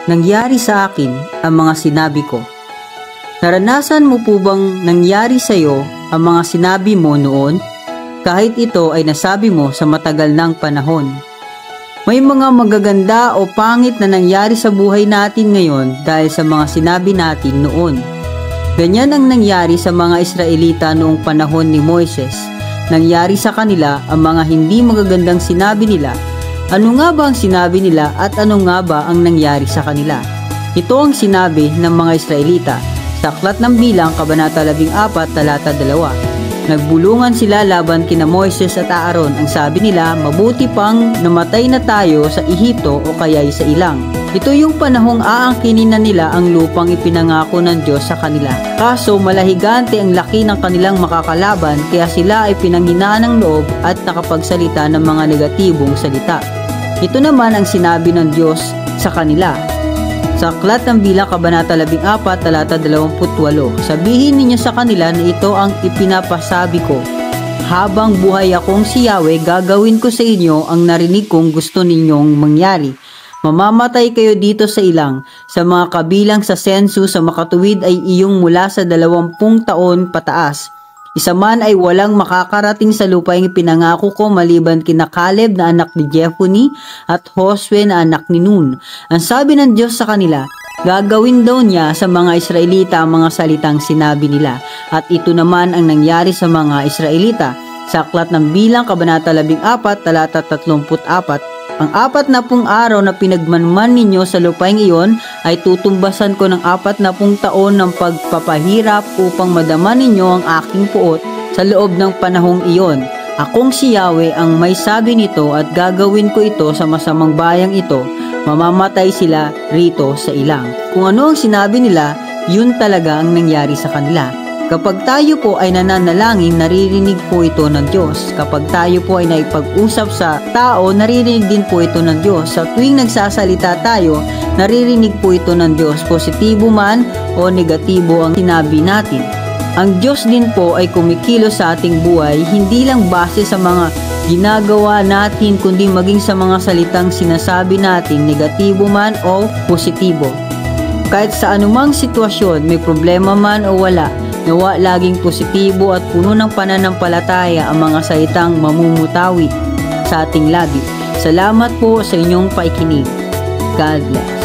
nangyari sa akin ang mga sinabi ko. Naranasan mo po bang nangyari sa iyo ang mga sinabi mo noon, kahit ito ay nasabi mo sa matagal ng panahon? May mga magaganda o pangit na nangyari sa buhay natin ngayon dahil sa mga sinabi natin noon. Ganyan ang nangyari sa mga Israelita noong panahon ni Moises. Nangyari sa kanila ang mga hindi magagandang sinabi nila. Ano nga ba ang sinabi nila at ano nga ba ang nangyari sa kanila? Ito ang sinabi ng mga Israelita sa Aklat ng Bilang, Kabanata 14, Talata 2. Nagbulungan sila laban kina Moises at Aaron. Ang sabi nila, mabuti pang namatay na tayo sa Ehipto o kaya'y sa ilang. Ito yung panahong aangkinin na nila ang lupang ipinangako ng Diyos sa kanila. Kaso malahigante ang laki ng kanilang makakalaban, kaya sila ay pinanghinaan ng loob at nakapagsalita ng mga negatibong salita. Ito naman ang sinabi ng Diyos sa kanila. Sa Aklat ng Bilang, Kabanata 14, Talata 28, sabihin ninyo sa kanila na ito ang ipinapasabi ko. Habang buhay akong si Yahweh, gagawin ko sa inyo ang narinig kong gusto ninyong mangyari. Mamamatay kayo dito sa ilang. Sa mga kabilang sa senso sa makatuwid ay iyong mula sa 20 taon pataas. Isa man ay walang makakarating sa lupaing pinangako ko maliban kina Caleb na anak ni Jephunneh at Josue na anak ni Nun. Ang sabi ng Diyos sa kanila, gagawin daw niya sa mga Israelita ang mga salitang sinabi nila. At ito naman ang nangyari sa mga Israelita. Sa Aklat ng Bilang, Kabanata 14, Talata 34, ang 40 araw na pinagmanman ninyo sa lupaing iyon ay tutumbasan ko ng 40 taon ng pagpapahirap upang madama ninyo ang aking puot sa loob ng panahong iyon. Akong si Yahweh ang may sabi nito at gagawin ko ito sa masamang bayang ito. Mamamatay sila rito sa ilang. Kung ano ang sinabi nila, yun talaga ang nangyari sa kanila. Kapag tayo po ay nananalangin, naririnig po ito ng Diyos. Kapag tayo po ay naipag-usap sa tao, naririnig din po ito ng Diyos. Sa tuwing nagsasalita tayo, naririnig po ito ng Diyos. Positibo man o negatibo ang sinabi natin. Ang Diyos din po ay kumikilos sa ating buhay, hindi lang base sa mga ginagawa natin, kundi maging sa mga salitang sinasabi natin, negatibo man o positibo. Kahit sa anumang sitwasyon, may problema man o wala, nawa laging positibo at puno ng pananampalataya ang mga salitang mamumutawi sa ating labi. Salamat po sa inyong paikinig. God bless.